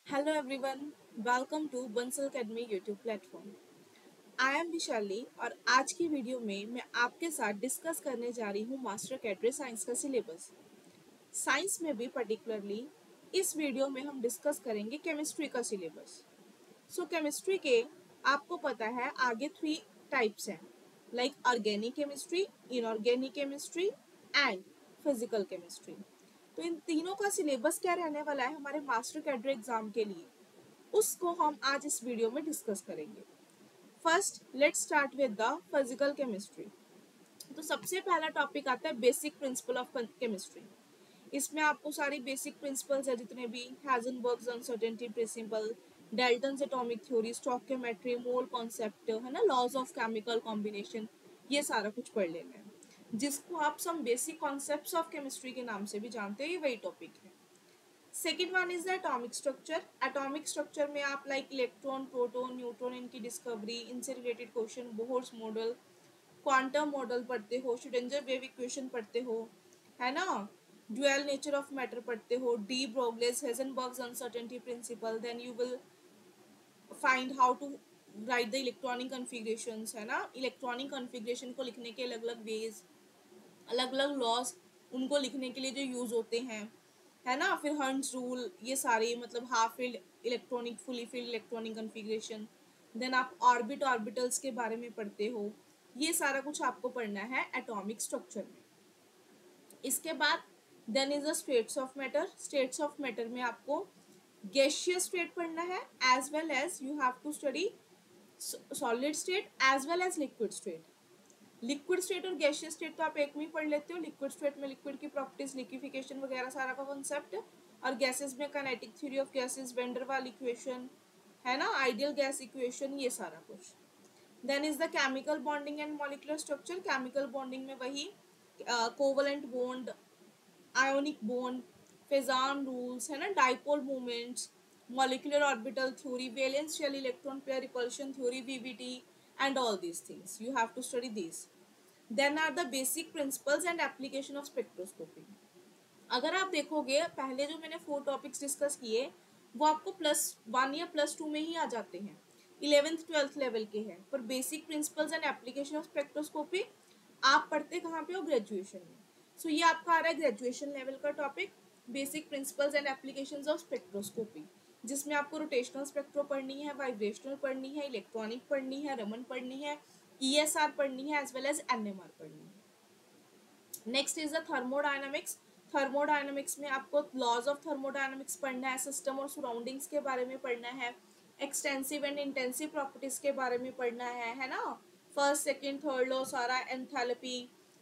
Hello everyone, welcome to Bansal Academy YouTube platform. I am Vishali और आज की वीडियो में मैं आपके साथ डिस्कस करने जा रही हूँ मास्टर कैडरे साइंस का सिलेबस। साइंस में भी पर्टिकुलरली इस वीडियो में हम डिस्कस करेंगे केमिस्ट्री का सिलेबस। केमिस्ट्री के आपको पता है आगे 3 टाइप्स हैं, like organic chemistry, inorganic chemistry and physical chemistry. तो इन तीनों का सिलेबस क्या रहने वाला है हमारे मास्टर कैडर एग्जाम के लिए, उसको हम आज इस वीडियो में डिस्कस करेंगे। First let's start with the physical chemistry. तो सबसे पहला टॉपिक आता है बेसिक प्रिंसिपल ऑफ केमिस्ट्री। इसमें आपको सारी बेसिक प्रिंसिपल्स है जितने भी, Heisenberg's uncertainty principle, Dalton's atomic theory, stoichiometry, mole concept है ना, लॉज ऑफ केमिकल कॉम्बिनेशन, ये सारा कुछ पढ़ लेना है, जिसको आप some basic concepts of chemistry के नाम से भी जानते हैं। ये वही टॉपिक है। Second one is the atomic structure. Atomic structure में आप लाइक इलेक्ट्रॉन, प्रोटॉन, न्यूट्रॉन, इनकी डिस्कवरी, इनसे related question, Bohr's model, quantum model पढ़ते हो, श्रोडिंगर वेव इक्वेशन पढ़ते हो, है ना, ड्यूअल नेचर ऑफ मैटर पढ़ते हो, de Broglie's Heisenberg's uncertainty principle, then you will find how to write the electronic configurations, है ना, इलेक्ट्रॉनिक कन्फिग्रेशन को लिखने के अलग अलग वेज, अलग अलग लॉज उनको लिखने के लिए जो यूज होते हैं, है ना, फिर हंट्स रूल, ये सारे मतलब half filled electronic, fully filled electronic configuration, then आप ऑर्बिटल्स के बारे में पढ़ते हो। ये सारा कुछ आपको पढ़ना है एटॉमिक स्ट्रक्चर में। इसके बाद then is the states of matter. States of matter में आपको गैसियस स्टेट पढ़ना है, as well as you have to study solid state as well as liquid state. Liquid state और गैसियस स्टेट तो आप एक में ही पढ़ लेते हो। लिक्विड स्टेट में लिक्विड की प्रॉपर्टीज, लिक्विफिकेशन वगैरह सारा का कॉन्सेप्ट, और गैसेस में kinetic theory of gases, van der Waals equation, है ना, आइडियल गैस इक्वेशन, ये सारा कुछ। Then is the chemical bonding and molecular structure. Chemical bonding में वही covalent bond, ionic bond, Fajans rules, है ना, dipole movements, molecular orbital theory, valence shell electron pair repulsion theory, VBT, and all these things. You have to study these. Then are the basic principles and application of spectroscopy. अगर आप देखोगे पहले जो मैंने 4 topics discuss किए वो आपको +1 या +2 में ही आ जाते हैं, 11th 12th लेवल के हैं, पर basic principles and application of spectroscopy आप पढ़ते कहाँ पे हो, ग्रेजुएशन में। सो ये आपका आ रहा है ग्रेजुएशन लेवल का topic, basic principles and applications of spectroscopy, जिसमें आपको रोटेशनल स्पेक्ट्रो पढ़नी है, वाइब्रेशनल पढ़नी है, इलेक्ट्रॉनिक पढ़नी है, रमन पढ़नी है, ESR पढ़नी है, एज वेल एज NMR पढ़नी है। Next is the thermodynamics. Thermodynamics में आपको लॉज ऑफ थर्मोडायनामिक्स पढ़ना है, सिस्टम और सराउंडिंग्स के बारे में पढ़ना है, एक्सटेंसिव एंड इंटेंसिव प्रॉपर्टीज के बारे में पढ़ना है ना, फर्स्ट सेकंड थर्ड लॉ सारा, enthalpy,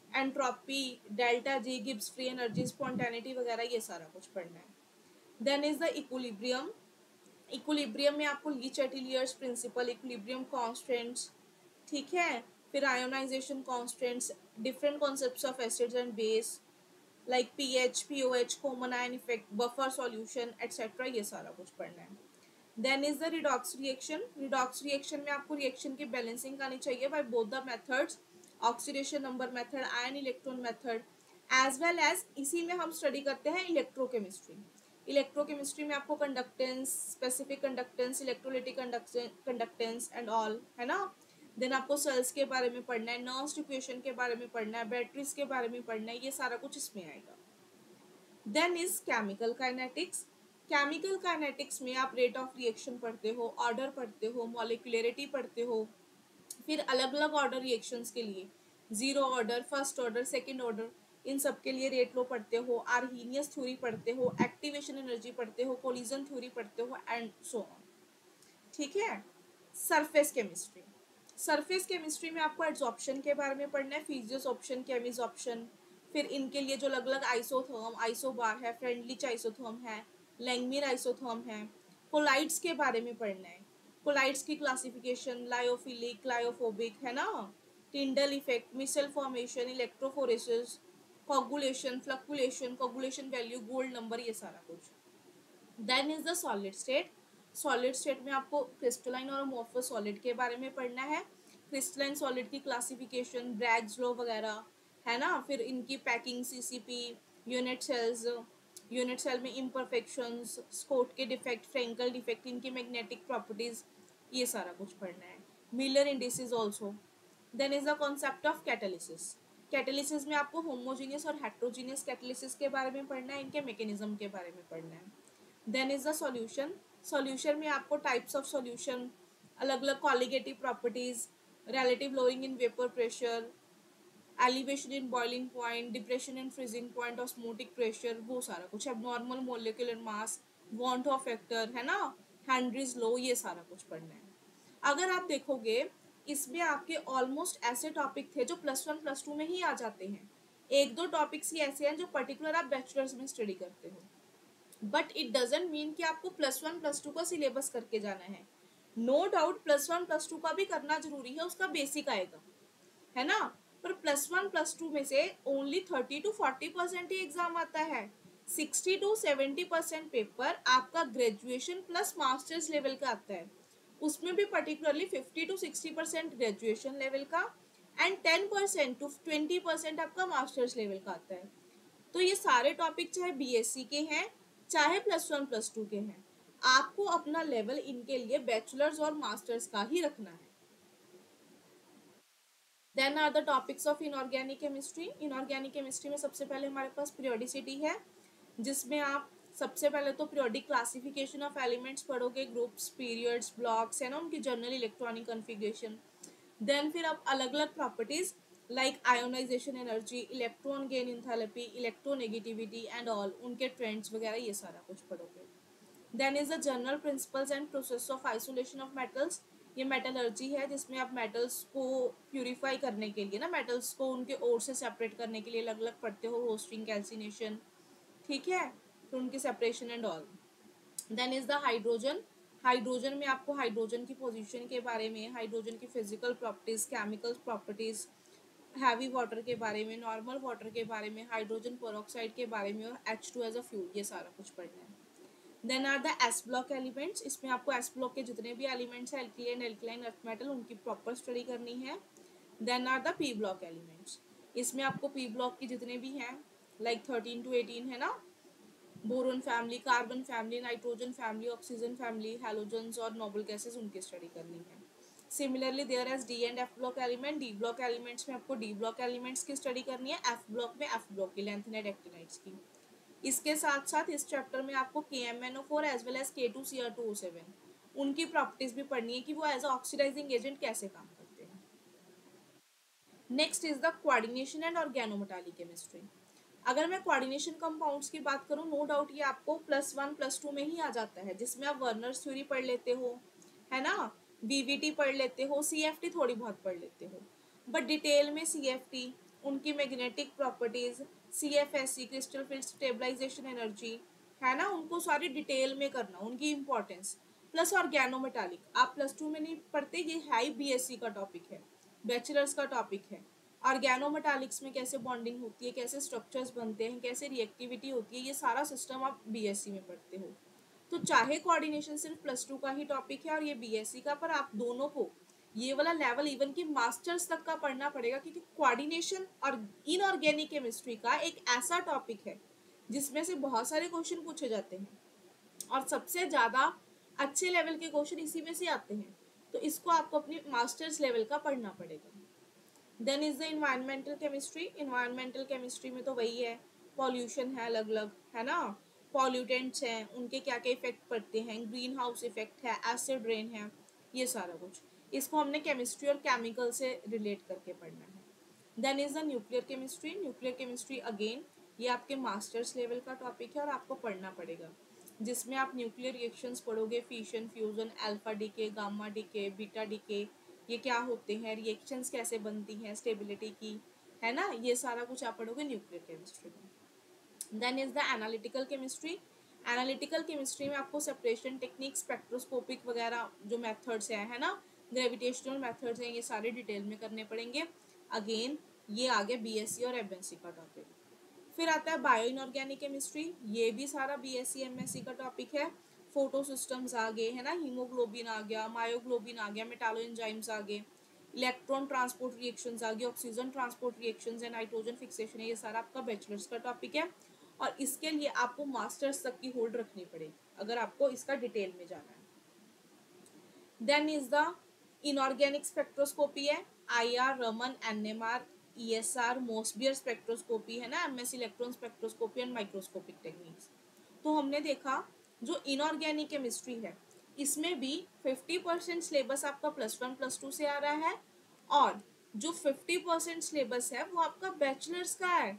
entropy, delta G, Gibbs free energy, spontaneity वगैरह, ये सारा कुछ पढ़ना है। Then is the equilibrium. Equilibrium में आपको Le Chatelier's principle, equilibrium constants, ठीक है, फिर ionisation constants, different concepts of acids and base like pH, pOH, common ion effect, buffer solution etcetera, ये सारा कुछ पढ़ना है। Then is the redox reaction. Redox reaction में आपको रिएक्शन की बैलेंसिंग आनी चाहिए by both the methods, oxidation number method, ion electron method, as well as इसी में हम स्टडी करते हैं इलेक्ट्रोकेमिस्ट्री। इलेक्ट्रोकेमिस्ट्री में आपको conductance, specific conductance, electrolytic conductance and all, है ना। देन आपको सेल्स के बारे में पढ़ना है, नर्स्ट इक्वेशन के बारे में पढ़ना है, बैटरीज के बारे में पढ़ना है, ये सारा कुछ इसमें आएगा। Then is chemical kinetics. Chemical kinetics में आप रेट ऑफ रिएक्शन पढ़ते हो, ऑर्डर पढ़ते हो, मॉलिक्यूलरिटी पढ़ते हो, फिर अलग अलग ऑर्डर रिएक्शंस के लिए, zero order, first order, second order, इन सब के लिए रेट लो पढ़ते हो, आर्हीनियस थ्योरी पढ़ते हो, एक्टिवेशन एनर्जी पढ़ते हो, कोलिजन थ्योरी पढ़ते हो, एंड सो ऑन, ठीक है। Surface chemistry. सरफेस केमिस्ट्री में आपको एड्सॉर्प्शन के बारे में पढ़ना है, फिजियोसॉर्प्शन, केमिसॉर्प्शन, फिर इनके लिए जो अलग अलग आइसोथर्म, आइसोबार है, फ्रेंडलिच आइसोथर्म है, लैंगमिर आइसोथर्म है, कोलाइड्स के बारे में पढ़ना है, कोलाइड्स की क्लासिफिकेशन, लायोफिलिक, लायोफोबिक, है ना, Tyndall effect, micelle formation, electrophoresis, coagulation, fluctuation, coagulation value, gold number, ये सारा कुछ। Then is the solid state. Solid state में आपको क्रिस्टलाइन और अमोर्फस सॉलिड के बारे में पढ़ना है, क्रिस्टलाइन सॉलिड की क्लासिफिकेशन, ब्रैग्स लॉ वगैरह, है ना, फिर इनकी packing, CCP, unit cells, unit cell में imperfections, Schottky defect, Frenkel defect, इनकी मैग्नेटिक प्रॉपर्टीज, ये सारा कुछ पढ़ना है। Miller indices also. Then is the concept of catalysis. Catalysis में आपको होमोजीनियस और हेट्रोजीनियस कैटालिसिस के बारे में पढ़ना है, इनके मैकेनिज्म के बारे में पढ़ना है। Then is the solution. Solution में आपको टाइप्स ऑफ सॉल्यूशन, अलग अलग colligative properties, relative lowering in vapor pressure, elevation in boiling point, depression in freezing point, osmotic pressure, वो सारा कुछ, abnormal molecular mass, want of factor, है ना, Henry's law, ये सारा कुछ पढ़ना है। अगर आप देखोगे इसमें आपके ऑलमोस्ट ऐसे टॉपिक थे जो +1 +2 में ही आ जाते हैं। एक दो टॉपिक्स ही ऐसे हैं जो पर्टिकुलर आप बैचलर्स में स्टडी करते हो, बट इट डजेंट मीन कि आपको +1 +2 का सिलेबस करके जाना है। नो डाउट +1 +2 का भी करना जरूरी है, उसका बेसिक आएगा, है ना, पर +1 +2 में से ओनली 30 to 40% ही एग्जाम आता है। 60 to 70% पेपर आपका ग्रेजुएशन प्लस मास्टर्स लेवल का आता है, उसमें भी पर्टिकुलरली 50 to 60% ग्रेजुएशन लेवल का एंड 10% to 20% आपका मास्टर्स लेवल का आता है। तो ये सारे टॉपिक चाहे बीएससी के हैं चाहे +1 +2 के हैं, आपको अपना लेवल इनके लिए बैचलर्स और मास्टर्स का ही रखना है। Then are the topics of inorganic chemistry. Inorganic chemistry में सबसे पहले हमारे पास पीरियोडिसिटी है, जिसमें आप सबसे पहले तो पीरियोडिक क्लासिफिकेशन ऑफ एलिमेंट्स पढ़ोगे, ग्रुप्स, पीरियड्स, ब्लॉक्स, है ना, उनकी जनरल इलेक्ट्रॉनिक कन्फिग्रेशन। देन फिर आप अलग अलग properties like ionisation energy, electron gain enthalpy, electronegativity and all, उनके ट्रेंड्स वगैरह ये सारा कुछ पढ़ोगे। Then is the general principles and process of isolation of metals. ये मेटलर्जी है, जिसमें आप मेटल्स को प्यूरिफाई करने के लिए ना, मेटल्स को उनके ओर से सेपरेट करने के लिए अलग अलग पढ़ते हो, रोस्टिंग, कैल्सिनेशन, ठीक है, तो उनकी separation and all. Then is the hydrogen. Hydrogen में आपको हाइड्रोजन की पोजीशन के बारे में, हाइड्रोजन की physical properties, chemical properties, heavy water के बारे में, नॉर्मल वाटर के बारे में, हाइड्रोजन पेरोक्साइड के बारे में और H2 एज अ फ्यूल, ये सारा कुछ पढ़ना है। Then are the S block elements. इसमें आपको एस ब्लॉक के जितने भी एलिमेंट्स हैं, एल्किलाइन, एल्किलाइन अर्थ मेटल, उनकी प्रॉपर स्टडी करनी है। Then are the P block elements. इसमें आपको पी ब्लॉक की जितने भी हैं लाइक 13 to 18 है ना, boron family, carbon family, nitrogen family, oxygen family, halogens और नोबल गैसेस, उनकी स्टडी करनी है। Similarly there is D and F block element. D block elements में आपको डी ब्लॉक एलिमेंट्स की स्टडी करनी है, एफ ब्लॉक में एफ ब्लॉक की, लैंथेनाइट, एक्टिनाइट्स की। इसके साथ साथ इस चैप्टर में आपको KMnO4 as well as K2Cr2O7, उनकी प्रॉपर्टीज भी पढ़नी है कि वो एज अ ऑक्सीडाइजिंग एजेंट कैसे काम करते हैं। Next is the coordination and organometallic chemistry. अगर मैं कोऑर्डिनेशन कंपाउंड्स की बात करूं, नो डाउट ये आपको +1 +2 में ही आ जाता है, जिसमें आप वर्नर्स थ्योरी पढ़ लेते हो, है ना, VVT पढ़ लेते हो, CFT थोड़ी बहुत पढ़ लेते हो, बट डिटेल में CFT, उनकी magnetic properties, CFSE, crystal field stabilisation energy, है ना, उनको सारी डिटेल में करना, उनकी इंपॉर्टेंस, प्लस ऑर्गेनोमेटालिक आप +2 में नहीं पढ़ते, ये है ही BSc का टॉपिक है, बैचलर्स का टॉपिक है। ऑर्गेनोमेटालिक्स में कैसे बॉन्डिंग होती है, कैसे स्ट्रक्चर्स बनते हैं, कैसे रिएक्टिविटी होती है, ये सारा सिस्टम आप BSc में पढ़ते हो। तो चाहे कोऑर्डिनेशन सिर्फ +2 का ही टॉपिक है और ये BSc का, पर आप दोनों को ये वाला लेवल इवन की मास्टर्स तक का पढ़ना पड़ेगा, क्योंकि कोऑर्डिनेशन और इनऑर्गेनिक केमिस्ट्री का एक ऐसा टॉपिक है जिसमें से बहुत सारे क्वेश्चन पूछे जाते हैं और सबसे ज़्यादा अच्छे लेवल के क्वेश्चन इसी में से आते हैं, तो इसको आपको अपनी मास्टर्स लेवल का पढ़ना पड़ेगा। Then is the environmental chemistry. Environmental chemistry में तो वही है, पॉल्यूशन है अलग अलग, है ना, पॉल्यूटेंट्स हैं, उनके क्या क्या इफेक्ट पड़ते हैं, ग्रीन हाउस इफेक्ट है, एसिड रेन है, ये सारा कुछ, इसको हमने केमिस्ट्री और केमिकल से रिलेट करके पढ़ना है। Then is the nuclear chemistry. Nuclear chemistry again ये आपके मास्टर्स लेवल का टॉपिक है और आपको पढ़ना पड़ेगा, जिसमें आप न्यूक्लियर रिएक्शंस पढ़ोगे, fission, fusion, alpha decay, gamma decay, beta decay, ये क्या होते हैं, रिएक्शंस कैसे बनती हैं, स्टेबिलिटी की, है ना, ये सारा कुछ आप पढ़ोगे न्यूक्लियर केमिस्ट्री में। Then is the analytical chemistry. Analytical chemistry में आपको सेपरेशन टेक्निक, स्पेक्ट्रोस्कोपिक वगैरह जो मेथड्स हैं, है ना, ग्रेविटेशनल मेथड्स हैं, ये सारे डिटेल में करने पड़ेंगे। अगेन ये आ गया BSc और MSc का टॉपिक। फिर आता है बायो इनऑर्गेनिक केमिस्ट्री, ये भी सारा BSc MSc का टॉपिक है। फोटो सिस्टम्स आ गए, है ना, हीमोग्लोबिन आ गया, मायोग्लोबिन आ गया, मेटालो एंजाइम्स आ गए, इलेक्ट्रॉन ट्रांसपोर्ट रिएक्शंस आ गए, ऑक्सीजन ट्रांसपोर्ट रिएक्शंस है, नाइट्रोजन फिक्सेशन है, ये सारा आपका बैचलर्स का टॉपिक है। और इसके लिए आपको मास्टर्स तक की होल्ड रखनी पड़ेगी अगर आपको इसका डिटेल में जाना है। Then is the inorganic spectroscopy है, IR, Raman, NMR, ESR, Mossbauer spectroscopy है ना, MS electron spectroscopy and microscopic techniques. तो हमने देखा जो इनऑर्गेनिक केमिस्ट्री है इसमें भी 50% सिलेबस आपका +1 +2 से आ रहा है और जो 50% सिलेबस है वो आपका बैचलर्स का है।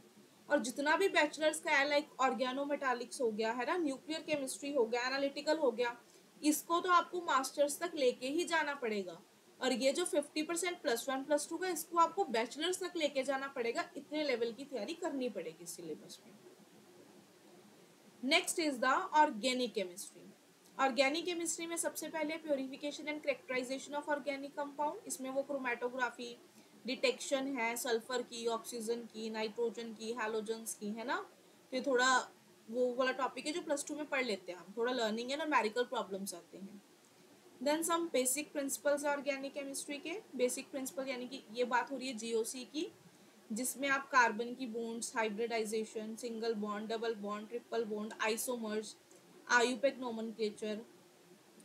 और जितना भी बैचलर्स का है लाइक ऑर्गेनोमेटालिक्स हो गया है ना, न्यूक्लियर केमिस्ट्री हो गया, एनालिटिकल हो गया, इसको तो आपको मास्टर्स तक लेके ही जाना पड़ेगा। और ये जो 50% +1 +2 का इसको आपको बैचलर्स तक लेके जाना पड़ेगा, इतने लेवल की तैयारी करनी पड़ेगी सिलेबस में। Next is the organic chemistry. Organic chemistry में सबसे पहले purification and characterisation of organic compound. इसमें वो क्रोमेटोग्राफी डिटेक्शन है सल्फर की, ऑक्सीजन की, नाइट्रोजन की, हैलोजन्स की, है ना। तो ये थोड़ा वो वाला टॉपिक है जो +2 में पढ़ लेते हैं हम, थोड़ा लर्निंग है ना, न्यूमेरिकल प्रॉब्लम्स आते हैं। Then some basic principles organic chemistry के। बेसिक प्रिंसिपल यानी कि ये बात हो रही है GOC की, जिसमें आप कार्बन की bonds, hybridization, single bond, double bond, triple bond, isomers, IUPAC nomenclature,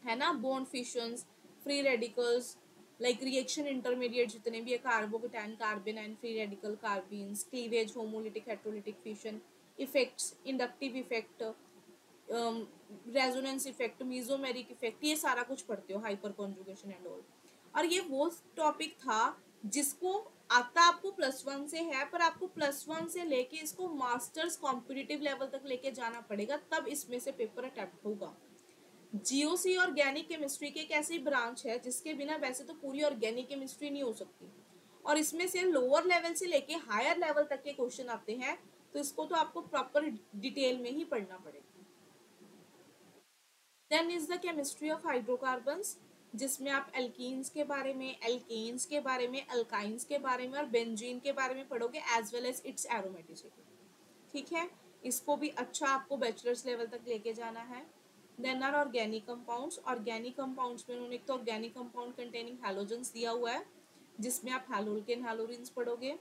है ना, bond fissions, free radicals, like reaction intermediate जितने भी है, carbocation, carbon and free radical, carbenes, cleavage, homolytic, heterolytic fission, effects, inductive effect, resonance effect, mesomeric effect, ये सारा कुछ पढ़ते हो, हाइपर कॉन्जुगेशन एंड ऑल। और ये वो टॉपिक था जिसको आता आपको +1 से है, पर आपको +1 से लेके इसको मास्टर्स कॉम्पिटिटिव लेवल तक लेके जाना पड़ेगा, तब इसमें से पेपर अटेम्प्ट होगा। GOC ऑर्गेनिक केमिस्ट्री की एक ऐसी ब्रांच है जिसके बिना वैसे तो पूरी ऑर्गेनिक केमिस्ट्री नहीं हो सकती, और इसमें से लोअर लेवल से लेके हायर लेवल तक के क्वेश्चन आते हैं, तो इसको तो आपको प्रॉपर डिटेल में ही पढ़ना पड़ेगा। Then is the chemistry of hydrocarbons, जिसमें आप एल्कीन्स के बारे में, एल्केन्स के बारे में, अल्काइंस के बारे में और बेंजीन के बारे में पढ़ोगे, as well as its aromaticity. ठीक है, इसको भी अच्छा आपको बैचलर्स लेवल तक लेके जाना है। Then are organic compounds. Organic compounds में उन्होंने एक तो ऑर्गेनिक कंपाउंड कंटेनिंग हैलोजेंस दिया हुआ है, जिसमें आप हैलोल्केन, हैलोरिन्स पढ़ोगे।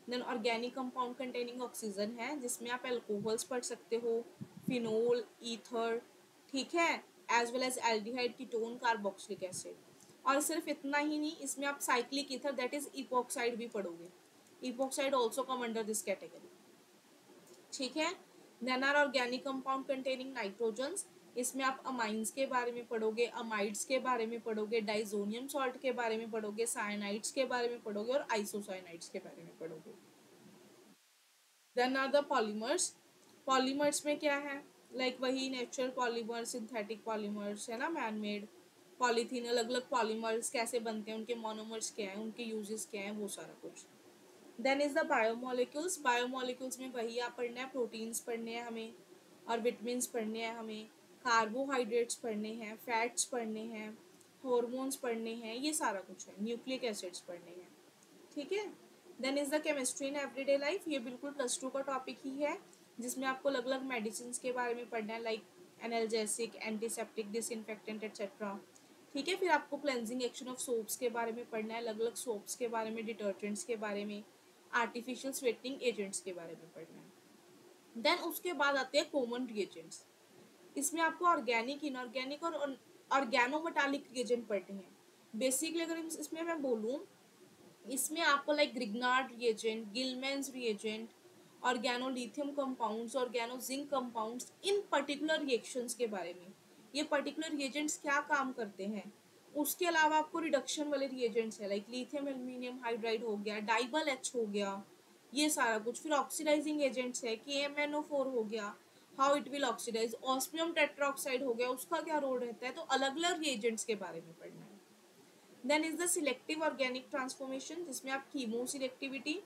Then organic compound containing oxygen है, जिसमें आप एल्कोहल्स पढ़ सकते हो, फिनोल, ईथर, ठीक है, as well as aldehyde, ketone, carboxylic acid. और सिर्फ इतना ही नहीं, इसमें आप cyclic ether that is epoxide भी पढ़ोगे। Epoxide also come under this category. ठीक है, then are organic compound containing nitrogens. इसमें आप अमाइंस के बारे में पढ़ोगे, अमाइड्स के बारे में पढ़ोगे, डाइजोनियम सॉल्ट के बारे में पढ़ोगे, साइनाइड्स के बारे में पढ़ोगे और आइसोसाइनाइड्स के बारे में पढ़ोगे। Then are the polymers. Polymers में क्या है, लाइक वही नेचुरल पॉलीमर, सिंथेटिक पॉलीमर्स, है ना, मैन मेड, पॉलीथीन, अलग अलग पॉलीमर्स कैसे बनते हैं, उनके मोनोमर्स क्या हैं, उनके यूजेस क्या हैं, वो सारा कुछ। Then is the biomolecules. Biomolecules में वही आप पढ़ना है, प्रोटीन्स पढ़ने हैं हमें और विटामिन्स पढ़ने हैं हमें, कार्बोहाइड्रेट्स पढ़ने हैं, फैट्स पढ़ने हैं, हॉर्मोन्स पढ़ने हैं, ये सारा कुछ है, न्यूक्लिक एसिड्स पढ़ने हैं। ठीक है, then is the chemistry in everyday life. ये बिल्कुल +2 का टॉपिक ही है, जिसमें आपको अलग अलग मेडिसिन के बारे में पढ़ना है, like analgesic, antiseptic, disinfectant etcetera. ठीक है, फिर आपको क्लेंजिंग एक्शन ऑफ सोप्स के बारे में पढ़ना है, अलग अलग सोप्स के बारे में, डिटर्जेंट्स के बारे में, आर्टिफिशियल स्वेटनिंग एजेंट्स के बारे में पढ़ना है। देन उसके बाद आते हैं कॉमन रिएजेंट्स। इसमें आपको ऑर्गेनिक, इनऑर्गेनिक और ऑर्गेनोमेटालिक रिएजेंट पढ़ने हैं। बेसिकली अगर इसमें मैं बोलूँ, इसमें आपको like Grignard reagent, Gilman's reagent, organolithium compounds, organozinc compounds, इन पर्टिकुलर रिएक्शंस के बारे में, ये पर्टिकुलर रिएजेंट्स क्या काम करते हैं। उसके अलावा आपको रिडक्शन वाले रिएजेंट्स है, लाइक लिथियम एल्यूमिनियम हाइड्राइड हो गया, डाइबल H हो गया, ये सारा कुछ। फिर ऑक्सीडाइजिंग एजेंट्स है, KMnO4 हो गया, how it will oxidise, osmium tetroxide हो गया, उसका क्या रोल रहता है, तो अलग अलग रिएजेंट्स के बारे में पढ़ना है। Then is the selective organic transformation, जिसमें आप chemoselectivity,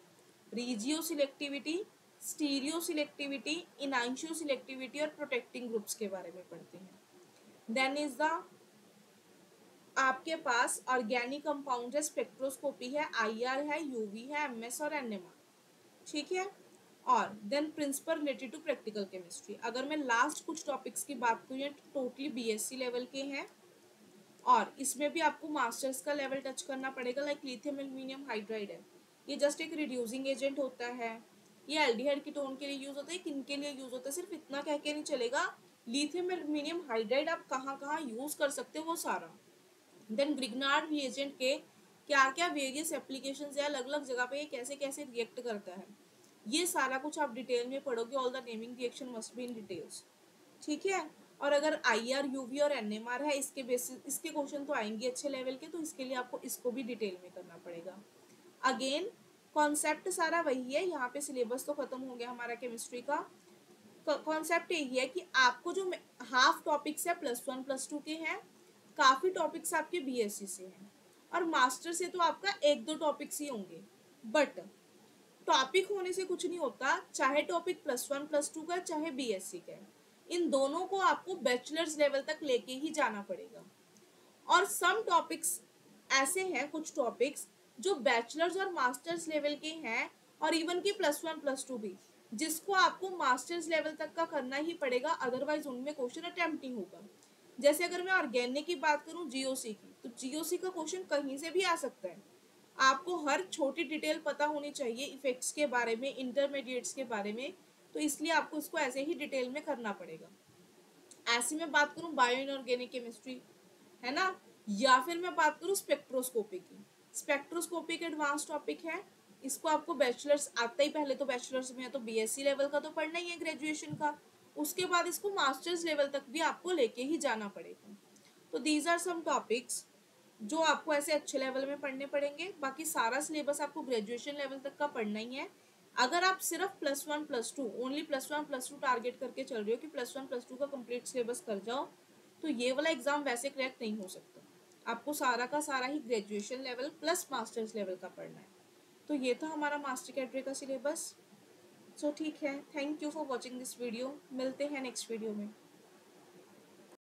regioselectivity, stereoselectivity, enantioselectivity और प्रोटेक्टिंग ग्रुप्स के बारे में पढ़ते हैं। देन इज द आपके पास ऑर्गेनिक कंपाउंड है, स्पेक्ट्रोस्कोपी है, IR है, UV है, MS और NMR। ठीक है, और then principle related to practical chemistry. अगर मैं लास्ट कुछ टॉपिक्स की बात करूँ, ये टोटली BSc लेवल के हैं, और इसमें भी आपको मास्टर्स का लेवल टच करना पड़ेगा, लाइक लिथियम एल्यूमिनियम हाइड्राइड है, ये जस्ट एक रिड्यूसिंग एजेंट होता है, ये एल्डिहाइड कीटोन के लिए यूज होता है, किन के लिए यूज होता है, सिर्फ इतना कह के नहीं चलेगा, लिथियम एल्यूमिनियम हाइड्राइड आप कहाँ कहाँ यूज कर सकते हो वो सारा। देन ग्रिग्नार्ड रिएजेंट के क्या क्या वेरियस एप्लीकेशंस है, अलग अलग जगह पे ये कैसे कैसे रिएक्ट करता है, ये सारा कुछ आप डिटेल में पढ़ोगे। All the naming reaction must be in details, ठीक है। और अगर IR UV और NMR है, इसके बेसिस इसके क्वेश्चन तो आएंगे अच्छे लेवल के, तो इसके लिए आपको इसको भी डिटेल में करना पड़ेगा। अगेन कॉन्सेप्ट सारा वही है, यहाँ पे सिलेबस तो खत्म हो गया हमारा केमिस्ट्री का। कॉन्सेप्ट यही है कि आपको जो हाफ टॉपिक्स है +1 +2 के हैं, काफ़ी टॉपिक्स आपके BSc से हैं, और मास्टर से तो आपका 1-2 टॉपिक्स ही होंगे। बट टॉपिक होने से कुछ नहीं होता, चाहे टॉपिक +1 +2 का चाहे BSc का, इन दोनों को आपको बैचलर्स लेवल तक लेके ही जाना पड़ेगा। और सम टॉपिक्स ऐसे हैं, कुछ टॉपिक्स जो बैचलर्स और मास्टर्स लेवल के हैं, और इवन की +1 +2 भी, जिसको आपको मास्टर्स लेवल तक का करना ही पड़ेगा, अदरवाइज उनमें क्वेश्चन अटेम्प्ट नहीं होगा। जैसे अगर मैं ऑर्गेनिक की बात करूं, GOC की, तो GOC का क्वेश्चन कहीं से भी आ सकता है। आपको हर छोटी डिटेल पता होनी चाहिए इफेक्ट्स के बारे में, इंटरमीडिएट्स के बारे में, तो इसलिए आपको इसको ऐसे ही डिटेल में करना पड़ेगा। ऐसे में बात करूं बायो इनऑर्गेनिक केमिस्ट्री, है ना, या फिर मैं बात करूं स्पेक्ट्रोस्कोपी की, स्पेक्ट्रोस्कोपी एक एडवांस टॉपिक है, इसको आपको बैचलर्स आता ही, पहले तो बैचलर्स में है तो BSc लेवल का तो पढ़ना ही है, ग्रेजुएशन का, उसके बाद इसको मास्टर्स लेवल तक भी आपको लेके ही जाना पड़ेगा। तो दीज आर सम टॉपिक्स जो आपको ऐसे अच्छे लेवल में पढ़ने पड़ेंगे। बाकी सारा सिलेबस आपको ग्रेजुएशन लेवल तक का पढ़ना ही है। अगर आप सिर्फ +1 +2 ओनली +1 +2 टारगेट करके चल रहे हो कि +1 +2 का कंप्लीट सिलेबस कर जाओ, तो ये वाला एग्जाम वैसे क्रैक नहीं हो सकता। आपको सारा का सारा ही graduation level plus masters level का पढ़ना है। तो ये था हमारा मास्टर कैडरे का सिलेबस। सो ठीक है, thank you for watching this video, मिलते हैं नेक्स्ट वीडियो में।